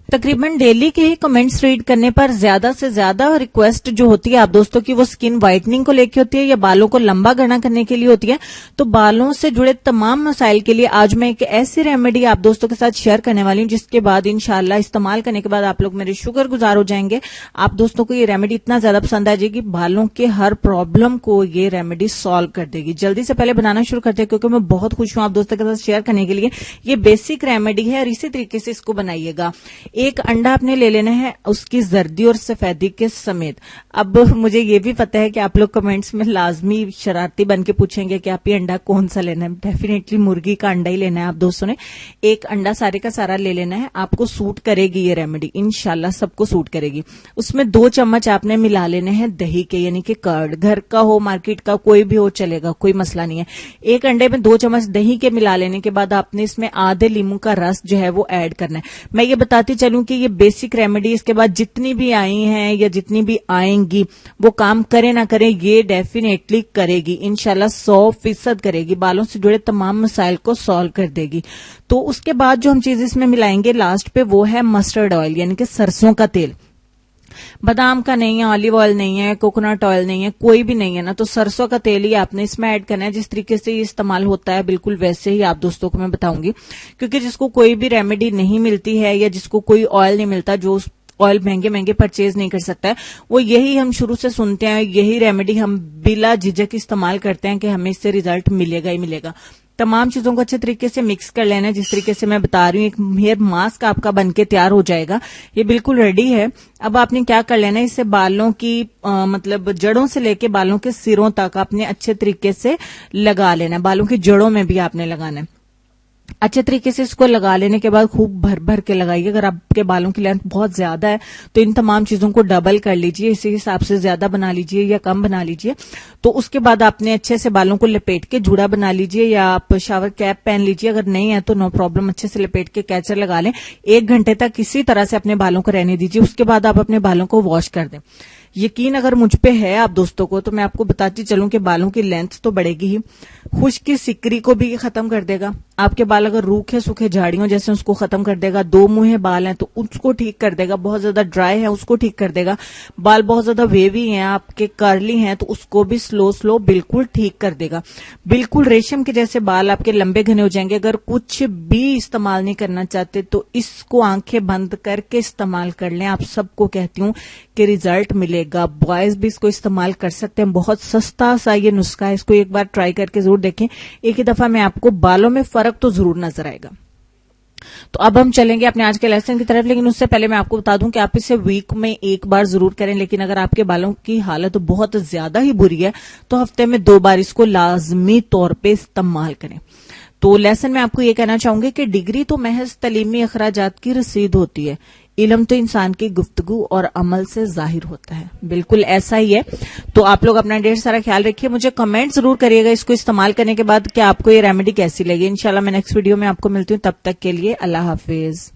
तकरीबन डेली के ही comments read करने पर ज्यादा से ज्यादा रिक्वेस्ट जो होती है आप दोस्तों की वो स्किन व्हाइटनिंग को लेकर होती है या बालों को लंबा घना करने के लिए होती है। तो बालों से जुड़े तमाम मसाइल के लिए आज मैं एक ऐसी रेमेडी आप दोस्तों के साथ शेयर करने वाली हूं जिसके बाद इंशाल्लाह इस्तेमाल करने के बाद आप लोग मेरे शुक्रगुजार हो जाएंगे। आप दोस्तों को ये रेमेडी इतना ज्यादा पसंद आ जाएगी, बालों के हर प्रॉब्लम को ये रेमेडी सॉल्व कर देगी। जल्दी से पहले बनाना शुरू करते हैं क्योंकि मैं बहुत खुश हूं आप दोस्तों के साथ शेयर करने के लिए। ये बेसिक रेमेडी है और इसी तरीके से इसको बनाइएगा। एक अंडा आपने ले लेना है, उसकी जर्दी और सफेदी के समेत। अब मुझे ये भी पता है कि आप लोग कमेंट्स में लाजमी शरारती बन के पूछेंगे कि आप ये अंडा कौन सा लेना है। डेफिनेटली मुर्गी का अंडा ही लेना है आप दोस्तों ने। एक अंडा सारे का सारा ले लेना है, आपको सूट करेगी ये रेमेडी, इंशाल्लाह सबको सूट करेगी। उसमें 2 चम्मच आपने मिला लेने हैं दही के, यानी कि कर्ड, घर का हो मार्केट का कोई भी हो चलेगा, कोई मसला नहीं है। एक अंडे में 2 चम्मच दही के मिला लेने के बाद आपने इसमें आधे लीमू का रस जो है वो ऐड करना है। मैं ये बताती चलूं कि ये बेसिक रेमेडी इसके बाद जितनी भी आई हैं या जितनी भी आएंगी वो काम करे ना करे, ये डेफिनेटली करेगी इंशाल्लाह, 100% करेगी, बालों से जुड़े तमाम मसाइल को सॉल्व कर देगी। तो उसके बाद जो हम चीज इसमें मिलाएंगे लास्ट पे वो है मस्टर्ड ऑयल, यानी कि सरसों का तेल। बादाम का नहीं है, ऑलिव ऑयल नहीं है, कोकोनट ऑयल नहीं है, कोई भी नहीं है ना, तो सरसों का तेल ही आपने इसमें ऐड करना है। जिस तरीके से ये इस्तेमाल होता है बिल्कुल वैसे ही आप दोस्तों को मैं बताऊंगी, क्योंकि जिसको कोई भी रेमेडी नहीं मिलती है या जिसको कोई ऑयल नहीं मिलता, जो ऑयल महंगे महंगे परचेज नहीं कर सकता है, वो यही हम शुरू से सुनते हैं, यही रेमेडी हम बिला झिझक इस्तेमाल करते हैं कि हमें इससे रिजल्ट मिलेगा ही मिलेगा। तमाम चीजों को अच्छे तरीके से मिक्स कर लेना है। जिस तरीके से मैं बता रही हूँ, एक हेयर मास्क आपका बनके तैयार हो जाएगा। ये बिल्कुल रेडी है। अब आपने क्या कर लेना है, इससे बालों की मतलब जड़ों से लेके बालों के सिरों तक आपने अच्छे तरीके से लगा लेना है। बालों की जड़ों में भी आपने लगाना है। अच्छे तरीके से इसको लगा लेने के बाद खूब भर भर के लगाइए। अगर आपके बालों की लेंथ बहुत ज्यादा है तो इन तमाम चीजों को डबल कर लीजिए, इसी हिसाब से ज्यादा बना लीजिए या कम बना लीजिए। तो उसके बाद आपने अच्छे से बालों को लपेट के जूड़ा बना लीजिए या आप शावर कैप पहन लीजिए। अगर नहीं है तो नो प्रॉब्लम, अच्छे से लपेट के कैचर लगा लें। 1 घंटे तक इसी तरह से अपने बालों को रहने दीजिए। उसके बाद आप अपने बालों को वॉश कर दें। यकीन अगर मुझ पे है आप दोस्तों को तो मैं आपको बताती चलूं कि बालों की लेंथ तो बढ़ेगी ही, खुश्की सिकरी को भी खत्म कर देगा। आपके बाल अगर रूखे सूखे झाड़ियों जैसे उसको खत्म कर देगा। 2 मुंहे बाल हैं तो उसको ठीक कर देगा। बहुत ज्यादा ड्राई है उसको ठीक कर देगा। बाल बहुत ज्यादा वेवी हैं, आपके कर्ली हैं, तो उसको भी स्लो स्लो बिल्कुल ठीक कर देगा। बिल्कुल रेशम के जैसे बाल आपके लंबे घने हो जाएंगे। अगर कुछ भी इस्तेमाल नहीं करना चाहते तो इसको आंखें बंद करके इस्तेमाल कर लें। आप सबको कहती हूँ कि रिजल्ट मिलेगा। बॉयज भी इसको इस्तेमाल कर सकते हैं। बहुत सस्ता सा ये नुस्खा है, इसको एक बार ट्राई करके जरूर देखें। एक ही दफा में आपको बालों में फर्क तो जरूर नजर आएगा। तो अब हम चलेंगे अपने आज के लेसन की तरफ, लेकिन उससे पहले मैं आपको बता दूं कि आप इसे वीक में 1 बार जरूर करें। लेकिन अगर आपके बालों की हालत बहुत ज्यादा ही बुरी है तो हफ्ते में 2 बार इसको लाजमी तौर पे इस्तेमाल करें। तो लेसन में आपको ये कहना चाहूंगी कि डिग्री तो महज तलीमी अखराजात की रसीद होती है, इल्म तो इंसान की गुफ्तगू और अमल से जाहिर होता है। बिल्कुल ऐसा ही है। तो आप लोग अपना ढेर सारा ख्याल रखिए। मुझे कमेंट जरूर करिएगा इसको इस्तेमाल करने के बाद कि आपको ये रेमेडी कैसी लगी। इंशाल्लाह मैं नेक्स्ट वीडियो में आपको मिलती हूँ। तब तक के लिए अल्लाह हाफिज।